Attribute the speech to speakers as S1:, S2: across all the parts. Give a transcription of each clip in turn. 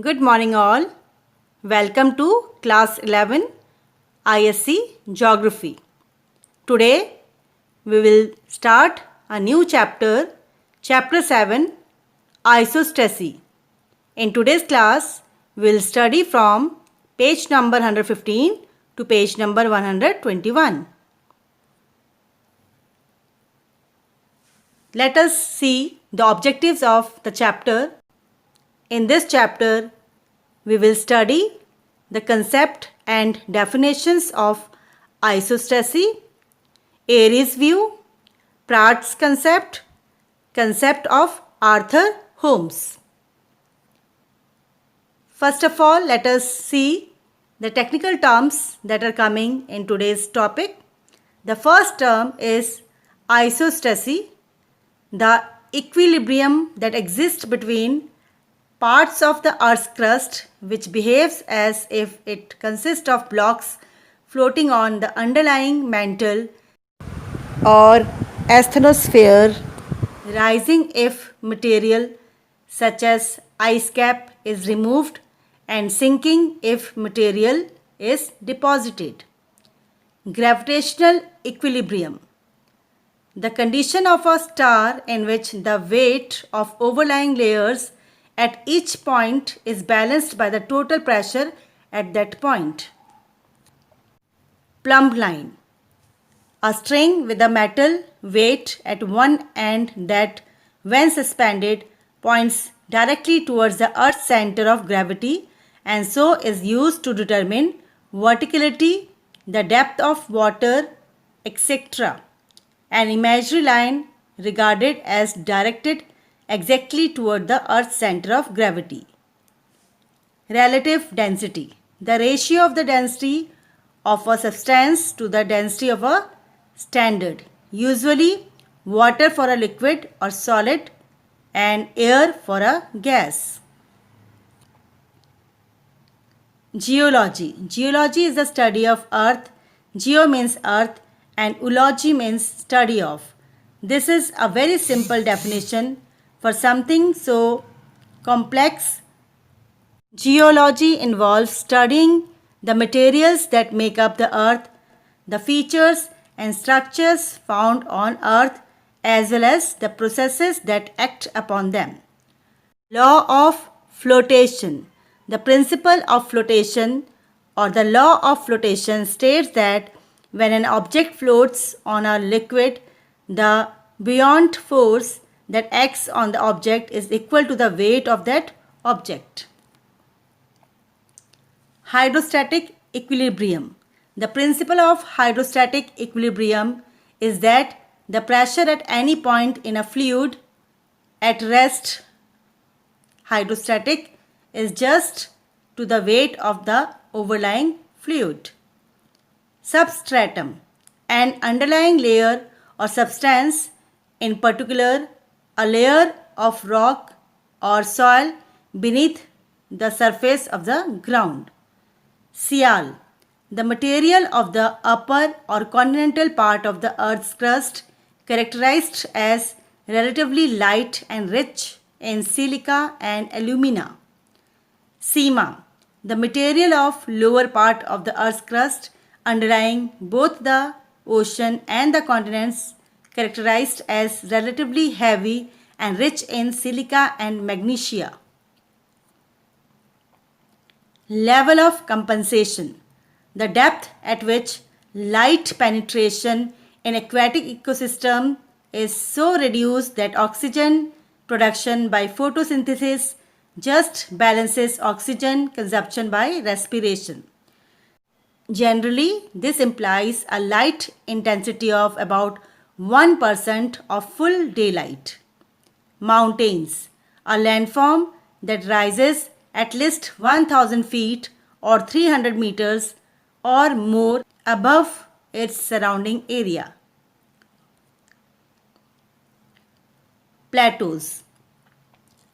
S1: Good morning all. Welcome to class 11 ISC Geography. Today we will start a new chapter, chapter 7, Isostasy. In today's class we will study from page number 115 to page number 121. Let us see the objectives of the chapter. In this chapter, we will study the concept and definitions of isostasy, Airy's view, Pratt's concept, concept of Arthur Holmes. First of all, let us see the technical terms that are coming in today's topic. The first term is isostasy, the equilibrium that exists between parts of the Earth's crust which behaves as if it consists of blocks floating on the underlying mantle or asthenosphere, rising if material such as ice cap is removed and sinking if material is deposited. Gravitational equilibrium, the condition of a star in which the weight of overlying layers at each point is balanced by the total pressure at that point. Plumb line, a string with a metal weight at one end that, when suspended, points directly towards the Earth's center of gravity and so is used to determine verticality, the depth of water, etc. An imaginary line regarded as directed exactly toward the Earth's center of gravity. Relative density, the ratio of the density of a substance to the density of a standard, usually water for a liquid or solid and air for a gas. Geology, geology is the study of earth. Geo means earth and ology means study of. This is a very simple definition for something so complex. Geology involves studying the materials that make up the earth, the features and structures found on earth, as well as the processes that act upon them. Law of flotation. The principle of flotation or the law of flotation states that when an object floats on a liquid, the buoyant force that acts on the object is equal to the weight of that object. Hydrostatic equilibrium. The principle of hydrostatic equilibrium is that the pressure at any point in a fluid at rest, hydrostatic, is just to the weight of the overlying fluid. Substratum, an underlying layer or substance, in particular a layer of rock or soil beneath the surface of the ground. Sial, the material of the upper or continental part of the Earth's crust characterized as relatively light and rich in silica and alumina. Seema, the material of lower part of the Earth's crust underlying both the ocean and the continents, characterized as relatively heavy and rich in silica and magnesia. Level of compensation, the depth at which light penetration in aquatic ecosystem is so reduced that oxygen production by photosynthesis just balances oxygen consumption by respiration. Generally, this implies a light intensity of about 1% of full daylight. Mountains, a landform that rises at least 1000 feet or 300 meters or more above its surrounding area. Plateaus.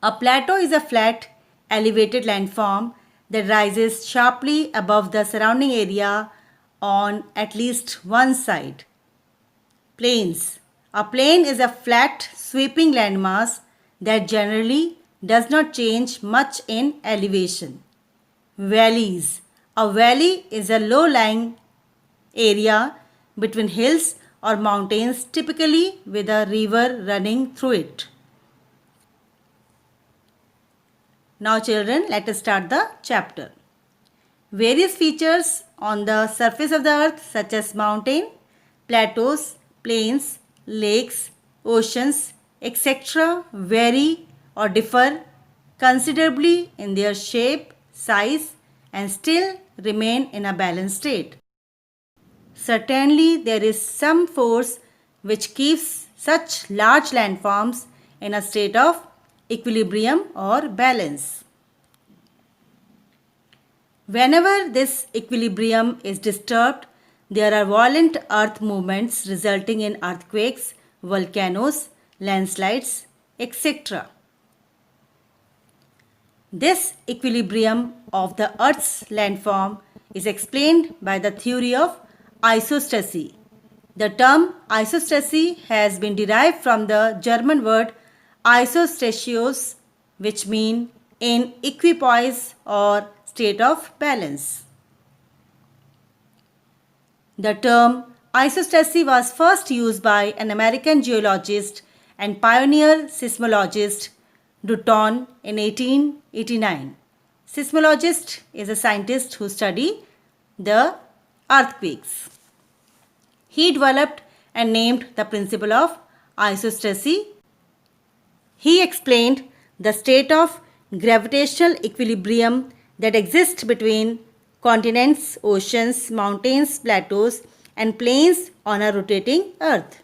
S1: A plateau is a flat, elevated landform that rises sharply above the surrounding area on at least one side. Plains. A plain is a flat, sweeping landmass that generally does not change much in elevation. Valleys. A valley is a low-lying area between hills or mountains, typically with a river running through it. Now children, let us start the chapter. Various features on the surface of the earth such as mountain, plateaus, plains, lakes, oceans, etc. vary or differ considerably in their shape, size and still remain in a balanced state. Certainly there is some force which keeps such large landforms in a state of equilibrium or balance. Whenever this equilibrium is disturbed, there are violent earth movements resulting in earthquakes, volcanoes, landslides, etc. This equilibrium of the earth's landform is explained by the theory of isostasy. The term isostasy has been derived from the German word isostatios, which mean in equipoise or state of balance. The term isostasy was first used by an American geologist and pioneer seismologist Dutton in 1889. Seismologist is a scientist who study the earthquakes. He developed and named the principle of isostasy. He explained the state of gravitational equilibrium that exists between continents, oceans, mountains, plateaus, and plains on a rotating earth.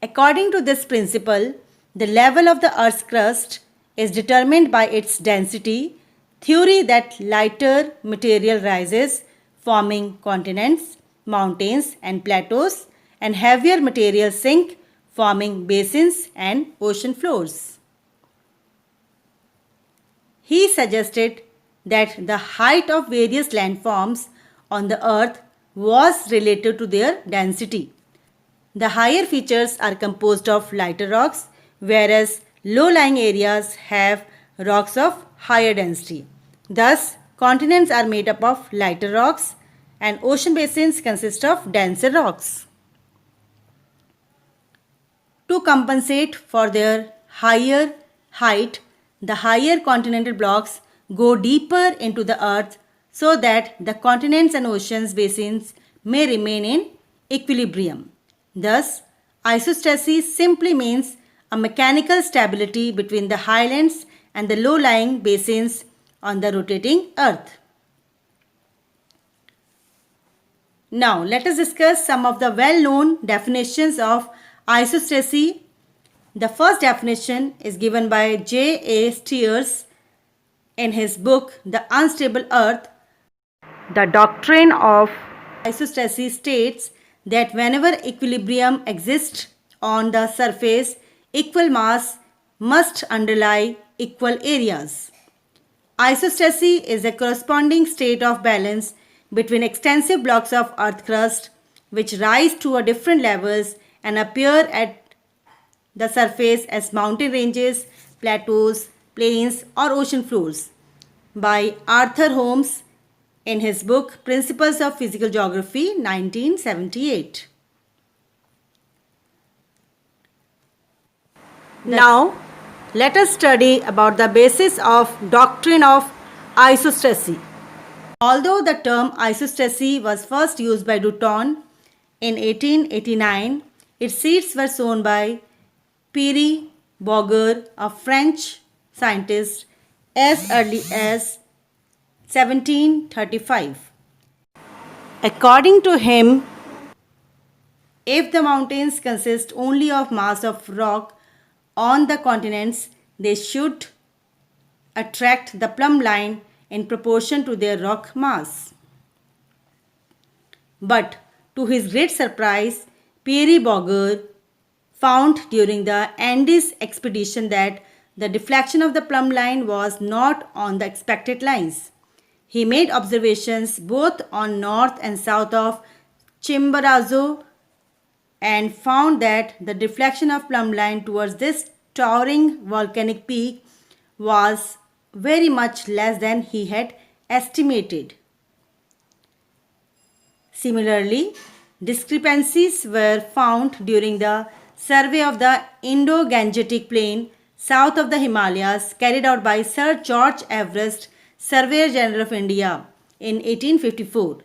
S1: According to this principle, the level of the earth's crust is determined by its density, theory that lighter material rises, forming continents, mountains, and plateaus, and heavier material sink, forming basins and ocean floors. He suggested that the height of various landforms on the earth was related to their density. The higher features are composed of lighter rocks, whereas low-lying areas have rocks of higher density. Thus, continents are made up of lighter rocks and ocean basins consist of denser rocks. To compensate for their higher height, the higher continental blocks go deeper into the earth so that the continents and oceans basins may remain in equilibrium. Thus, isostasy simply means a mechanical stability between the highlands and the low-lying basins on the rotating earth. Now, let us discuss some of the well-known definitions of isostasy. The first definition is given by J.A. Steers in his book The Unstable Earth. The doctrine of isostasy states that whenever equilibrium exists on the surface, equal mass must underlie equal areas. Isostasy is a corresponding state of balance between extensive blocks of earth crust which rise to different levels and appear at the surface as mountain ranges, plateaus, plains or ocean floors, by Arthur Holmes in his book Principles of Physical Geography 1978. Now, let us study about the basis of doctrine of isostasy. Although the term isostasy was first used by Dutton in 1889, its seeds were sown by Pierre Bourgault, a French scientist, as early as 1735. According to him, if the mountains consist only of mass of rock on the continents, they should attract the plumb line in proportion to their rock mass. But to his great surprise, Pierre Bourgault found during the Andes expedition that the deflection of the plumb line was not on the expected lines. He made observations both on north and south of Chimborazo and found that the deflection of plumb line towards this towering volcanic peak was very much less than he had estimated. Similarly, discrepancies were found during the survey of the Indo-Gangetic Plain south of the Himalayas carried out by Sir George Everest, Surveyor General of India in 1854.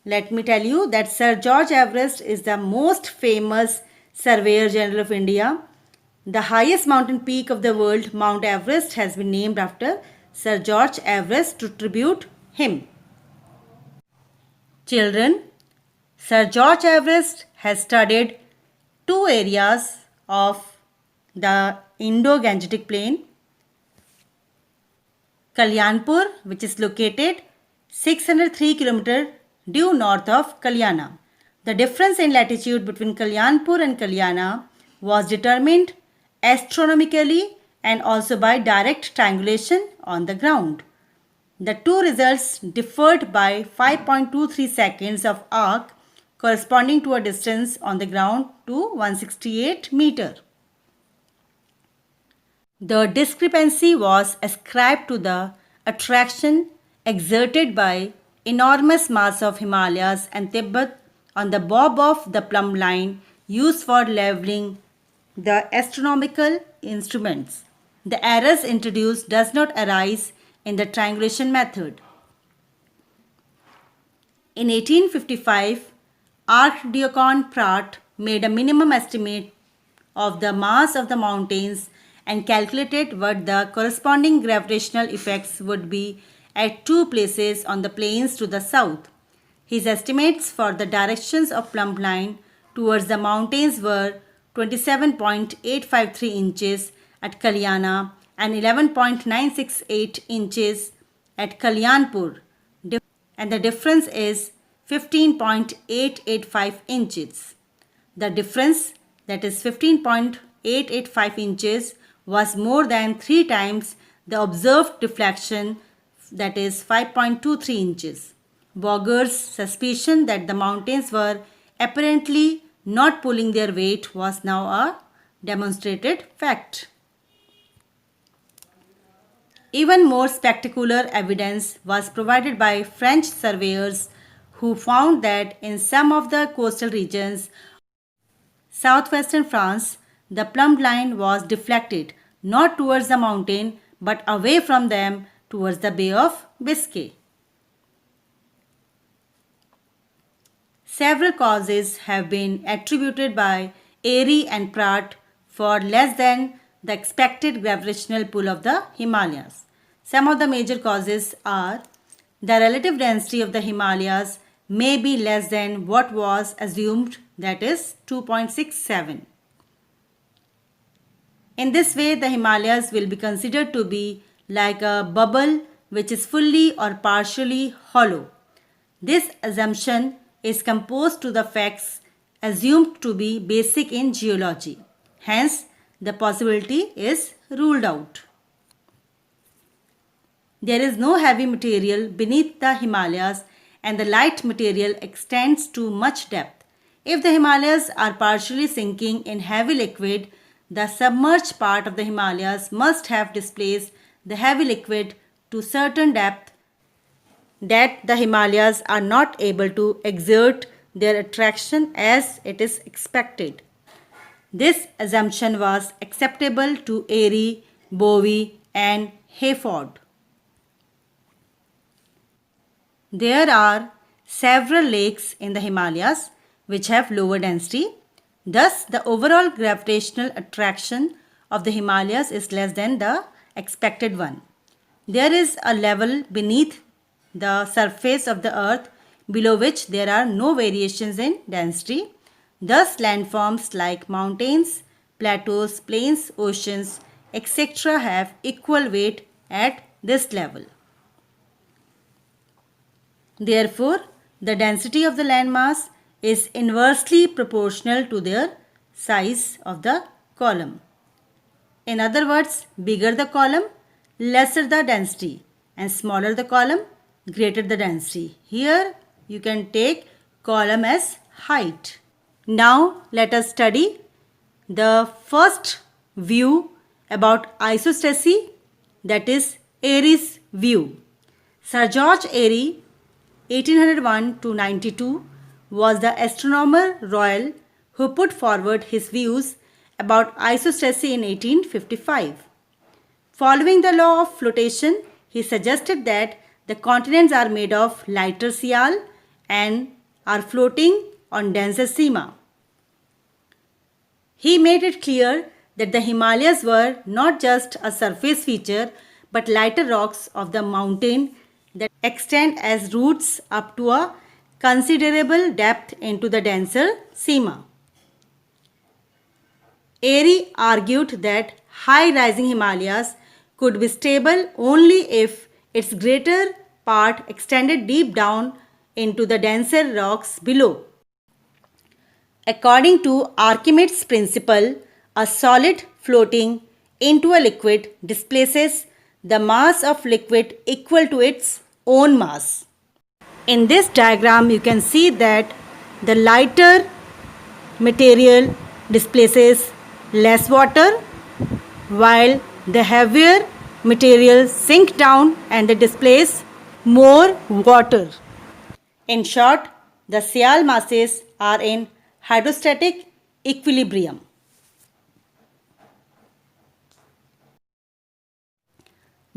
S1: Let me tell you that Sir George Everest is the most famous Surveyor General of India. The highest mountain peak of the world, Mount Everest, has been named after Sir George Everest to tribute him. Children, Sir George Everest has studied two areas of the Indo-Gangetic Plain. Kalyanpur, which is located 603 km due north of Kalyana. The difference in latitude between Kalyanpur and Kalyana was determined astronomically and also by direct triangulation on the ground. The two results differed by 5.23 seconds of arc, corresponding to a distance on the ground to 168 meter. The discrepancy was ascribed to the attraction exerted by enormous mass of Himalayas and Tibet on the bob of the plumb line used for leveling the astronomical instruments. The errors introduced does not arise in the triangulation method. In 1855, Archdeacon Pratt made a minimum estimate of the mass of the mountains and calculated what the corresponding gravitational effects would be at two places on the plains to the south. His estimates for the directions of plumb line towards the mountains were 27.853 inches at Kalyana and 11.968 inches at Kalyanpur, and the difference is 15.885 inches. The difference, that is 15.885 inches, was more than 3 times the observed deflection, that is 5.23 inches. Bogger's suspicion that the mountains were apparently not pulling their weight was now a demonstrated fact. Even more spectacular evidence was provided by French surveyors who found that in some of the coastal regions southwestern France, the plumb line was deflected not towards the mountain but away from them towards the Bay of Biscay. Several causes have been attributed by Airy and Pratt for less than the expected gravitational pull of the Himalayas. Some of the major causes are: the relative density of the Himalayas may be less than what was assumed, that is 2.67. In this way, the Himalayas will be considered to be like a bubble which is fully or partially hollow. This assumption is composed to the facts assumed to be basic in geology. Hence, the possibility is ruled out. There is no heavy material beneath the Himalayas and the light material extends to much depth. If the Himalayas are partially sinking in heavy liquid, the submerged part of the Himalayas must have displaced the heavy liquid to certain depth that the Himalayas are not able to exert their attraction as it is expected. This assumption was acceptable to Airy, Bowie and Hayford. There are several lakes in the Himalayas which have lower density. Thus, the overall gravitational attraction of the Himalayas is less than the expected one. There is a level beneath the surface of the earth below which there are no variations in density. Thus, landforms like mountains, plateaus, plains, oceans, etc. have equal weight at this level. Therefore, the density of the landmass is inversely proportional to their size of the column. In other words, bigger the column, lesser the density, and smaller the column, greater the density. Here you can take column as height. Now let us study the first view about isostasy, that is Airy's view. Sir George Airy, 1801 to 92, was the astronomer royal who put forward his views about isostasy in 1855. Following the law of flotation, he suggested that the continents are made of lighter sial and are floating on denser sima. He made it clear that the Himalayas were not just a surface feature but lighter rocks of the mountain that extend as roots up to a considerable depth into the denser sima. Airy argued that high rising Himalayas could be stable only if its greater part extended deep down into the denser rocks below. According to Archimedes' principle, a solid floating into a liquid displaces the mass of liquid equal to its own mass. In this diagram, you can see that the lighter material displaces less water while the heavier material sink down and they displace more water. In short, the sial masses are in hydrostatic equilibrium.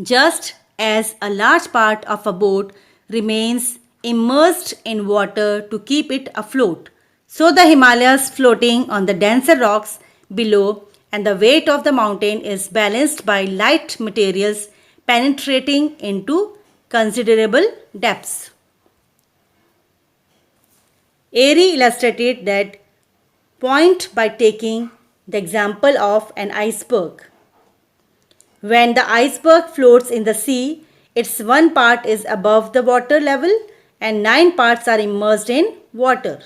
S1: Just as a large part of a boat remains immersed in water to keep it afloat, so the Himalayas floating on the denser rocks below and the weight of the mountain is balanced by light materials penetrating into considerable depths. Airy illustrated that point by taking the example of an iceberg. When the iceberg floats in the sea, its one part is above the water level and 9 parts are immersed in water.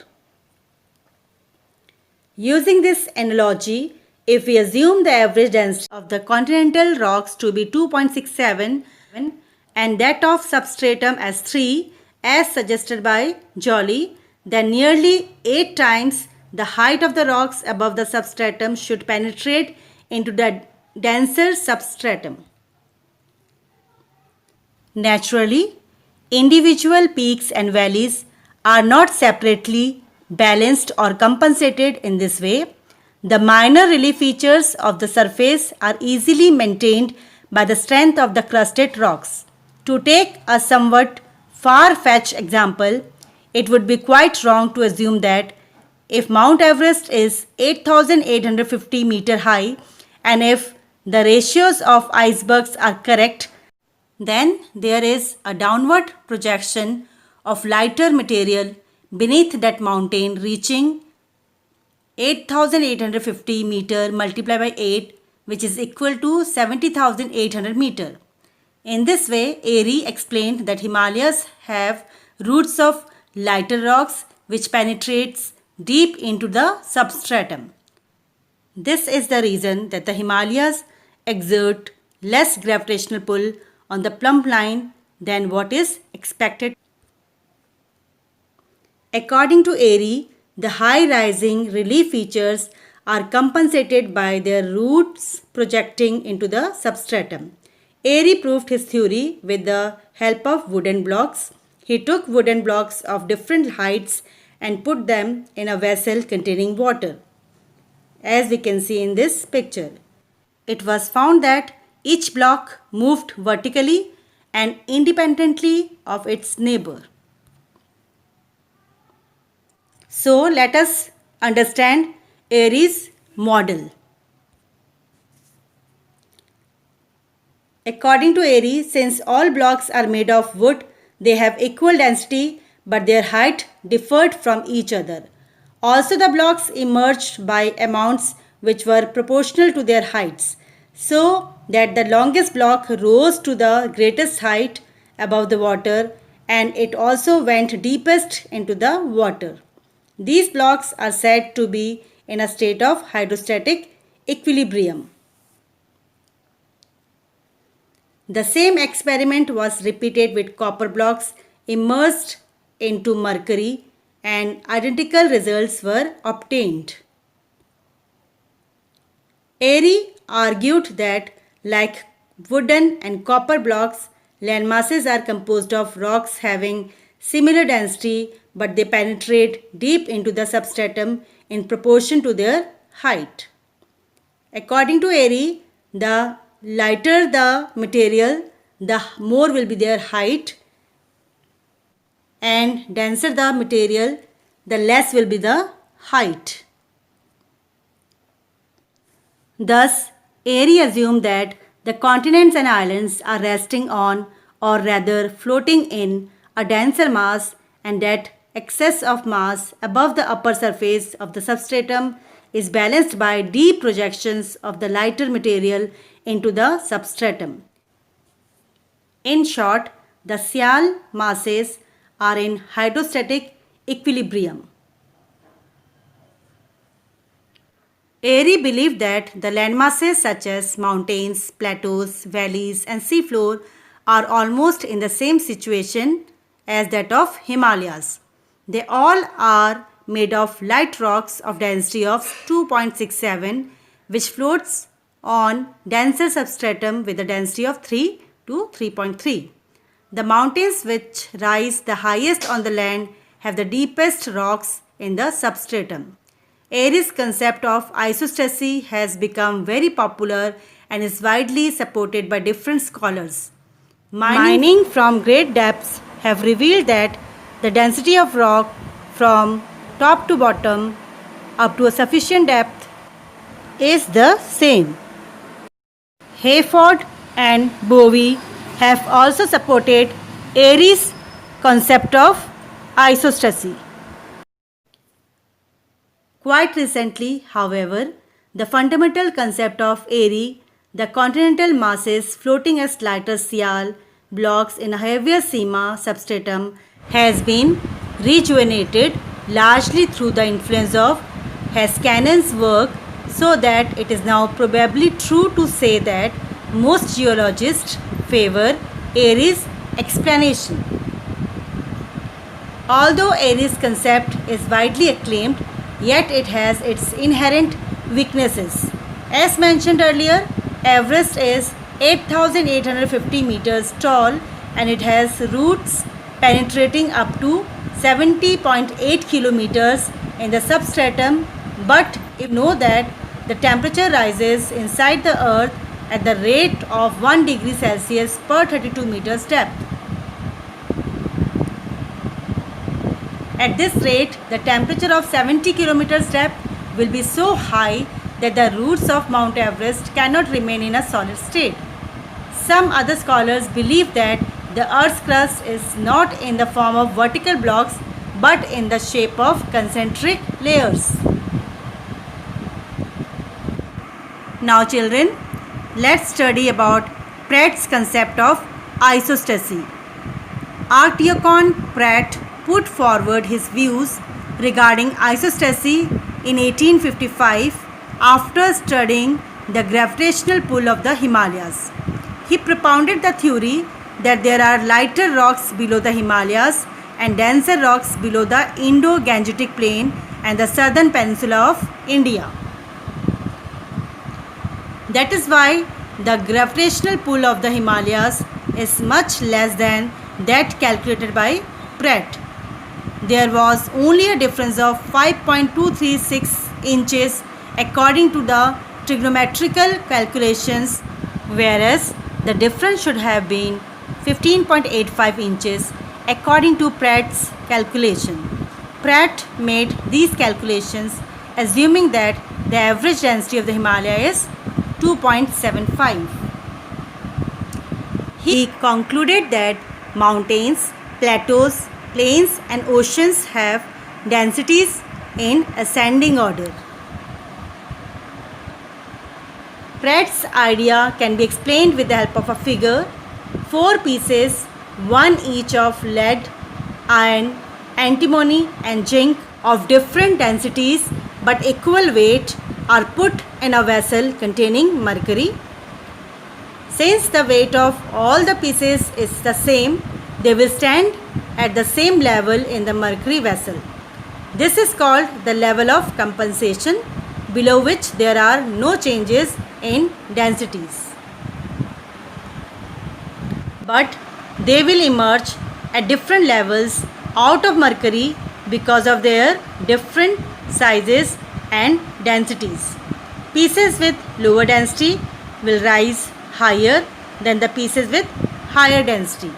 S1: Using this analogy, if we assume the average density of the continental rocks to be 2.67 and that of substratum as 3 as suggested by Joly, then nearly 8 times the height of the rocks above the substratum should penetrate into the denser substratum. Naturally, individual peaks and valleys are not separately balanced or compensated in this way. The minor relief features of the surface are easily maintained by the strength of the crusted rocks. To take a somewhat far-fetched example, it would be quite wrong to assume that if Mount Everest is 8,850 meter high and if the ratios of icebergs are correct, then there is a downward projection of lighter material beneath that mountain reaching 8,850 meter multiplied by 8, which is equal to 70,800 meter. In this way, Airy explained that Himalayas have roots of lighter rocks which penetrates deep into the substratum. This is the reason that the Himalayas exert less gravitational pull on the plumb line than what is expected. According to Airy, the high rising relief features are compensated by their roots projecting into the substratum. Airy proved his theory with the help of wooden blocks. He took wooden blocks of different heights and put them in a vessel containing water, as we can see in this picture. It was found that each block moved vertically and independently of its neighbor. So let us understand Airy's model. According to Airy, since all blocks are made of wood, they have equal density but their height differed from each other. Also, the blocks emerged by amounts which were proportional to their heights, so that the longest block rose to the greatest height above the water and it also went deepest into the water. These blocks are said to be in a state of hydrostatic equilibrium. The same experiment was repeated with copper blocks immersed into mercury and identical results were obtained. Airy argued that, like wooden and copper blocks, landmasses are composed of rocks having similar density, but they penetrate deep into the substratum in proportion to their height. According to Airy, the lighter the material, the more will be their height, and denser the material, the less will be the height. Thus, Airy assumed that the continents and islands are resting on, or rather floating in, a denser mass, and that excess of mass above the upper surface of the substratum is balanced by deep projections of the lighter material into the substratum. In short, the Sial masses are in hydrostatic equilibrium. Airy believed that the landmasses such as mountains, plateaus, valleys and seafloor are almost in the same situation as that of Himalayas. They all are made of light rocks of density of 2.67, which floats on denser substratum with a density of 3 to 3.3. The mountains which rise the highest on the land have the deepest rocks in the substratum. Airy's concept of isostasy has become very popular and is widely supported by different scholars. Mining from great depths have revealed that the density of rock from top to bottom up to a sufficient depth is the same. Hayford and Bowie have also supported Airy's concept of isostasy. Quite recently, however, the fundamental concept of Airy, the continental masses floating as lighter Sial blocks in a heavier Sima substratum, has been rejuvenated largely through the influence of Heiskanin's work, so that it is now probably true to say that most geologists favor Airy's explanation. Although Airy's concept is widely acclaimed, yet it has its inherent weaknesses. As mentioned earlier, Everest is 8,850 meters tall and it has roots penetrating up to 70.8 kilometers in the substratum, but you know that the temperature rises inside the earth at the rate of 1 degree Celsius per 32 meters depth. At this rate, the temperature of 70 kilometers depth will be so high that the roots of Mount Everest cannot remain in a solid state. Some other scholars believe that the Earth's crust is not in the form of vertical blocks but in the shape of concentric layers. Now children, let's study about Pratt's concept of isostasy. Archdeacon Pratt put forward his views regarding isostasy in 1855 after studying the gravitational pull of the Himalayas. He propounded the theory that there are lighter rocks below the Himalayas and denser rocks below the Indo-Gangetic Plain and the southern peninsula of India. That is why the gravitational pull of the Himalayas is much less than that calculated by Pratt. There was only a difference of 5.236 inches according to the trigonometrical calculations, whereas the difference should have been 15.85 inches according to Pratt's calculation. Pratt made these calculations assuming that the average density of the Himalaya is 2.75. He concluded that mountains, plateaus, plains and oceans have densities in ascending order. Pratt's idea can be explained with the help of a figure. 4 pieces, one each of lead, iron, antimony and zinc of different densities but equal weight are put in a vessel containing mercury. Since the weight of all the pieces is the same, they will stand at the same level in the mercury vessel. This is called the level of compensation, below which there are no changes in densities. But they will emerge at different levels out of mercury because of their different sizes and densities. Pieces with lower density will rise higher than the pieces with higher density.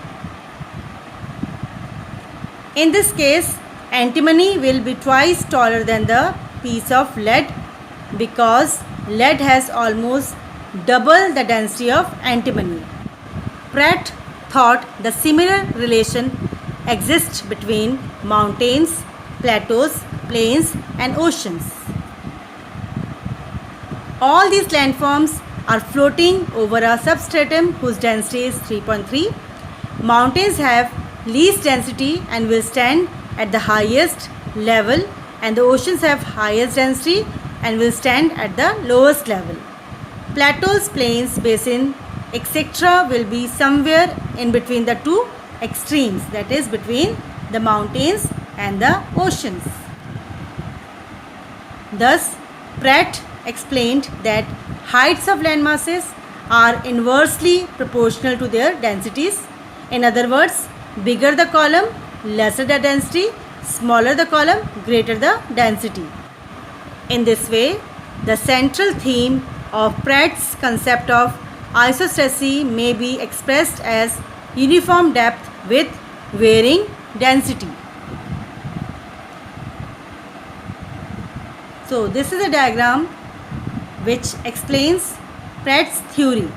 S1: In this case, antimony will be twice taller than the piece of lead because lead has almost double the density of antimony. Pratt thought the similar relation exists between mountains, plateaus, plains and oceans. All these landforms are floating over a substratum whose density is 3.3. Mountains have least density and will stand at the highest level, and the oceans have highest density and will stand at the lowest level. Plateaus, plains, basin, etc. will be somewhere in between the two extremes, that is between the mountains and the oceans. Thus, Pratt explained that heights of land masses are inversely proportional to their densities. In other words, bigger the column, lesser the density, smaller the column, greater the density. In this way, the central theme of Pratt's concept of isostasy may be expressed as uniform depth with varying density. So this is a diagram which explains Pratt's theory.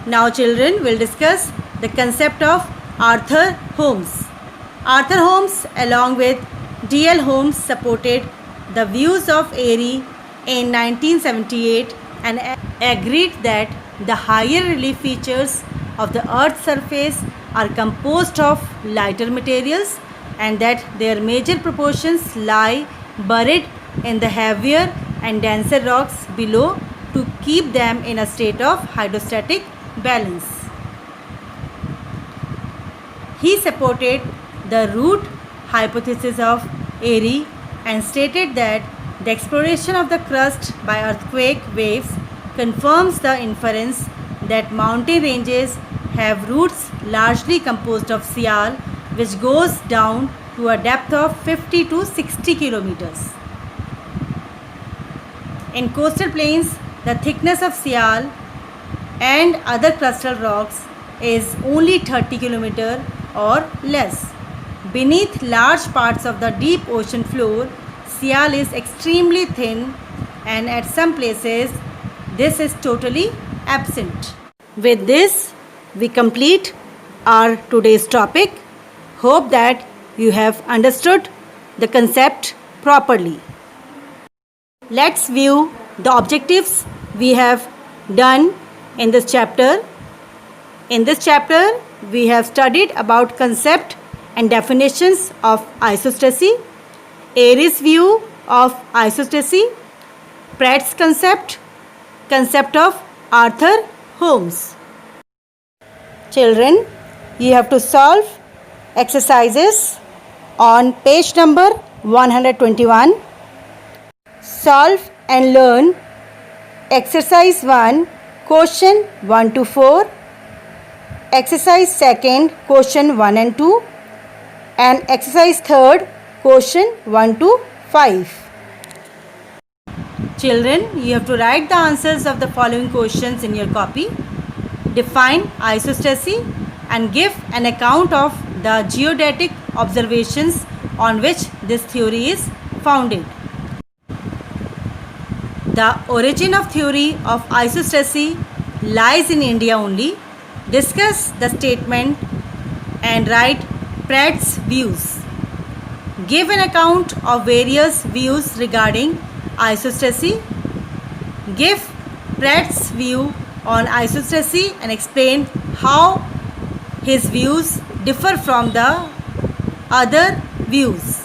S1: Now children will discuss the concept of Arthur Holmes. Arthur Holmes along with D.L. Holmes supported the views of Airy in 1978 and agreed that the higher relief features of the Earth's surface are composed of lighter materials and that their major proportions lie buried in the heavier and denser rocks below to keep them in a state of hydrostatic balance. He supported the root hypothesis of Airy and stated that the exploration of the crust by earthquake waves confirms the inference that mountain ranges have roots largely composed of sial, which goes down to a depth of 50 to 60 kilometers. In coastal plains, the thickness of sial and other crustal rocks is only 30 km or less. Beneath large parts of the deep ocean floor, sial is extremely thin and at some places this is totally absent. With this, we complete our today's topic. Hope that you have understood the concept properly. Let's view the objectives we have done in this chapter. In this chapter, we have studied about concept and definitions of isostasy, Airy's view of isostasy, Pratt's concept of Arthur Holmes. Children, you have to solve exercises on page number 121. Solve and learn exercise 1, question 1 to 4, exercise 2, question 1 and 2, and exercise 3, question 1 to 5. Children, you have to write the answers of the following questions in your copy. Define isostasy and give an account of the geodetic observations on which this theory is founded. The origin of theory of isostasy lies in India only. Discuss the statement and write Pratt's views. Give an account of various views regarding isostasy. Give Pratt's view on isostasy and explain how his views differ from the other views.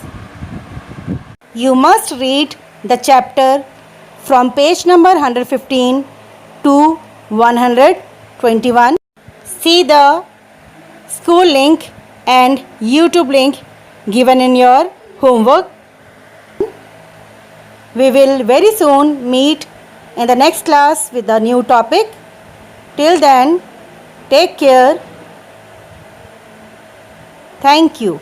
S1: You must read the chapter from page number 115 to 121. See the school link and YouTube link given in your homework. We will very soon meet in the next class with a new topic. Till then, take care. Thank you.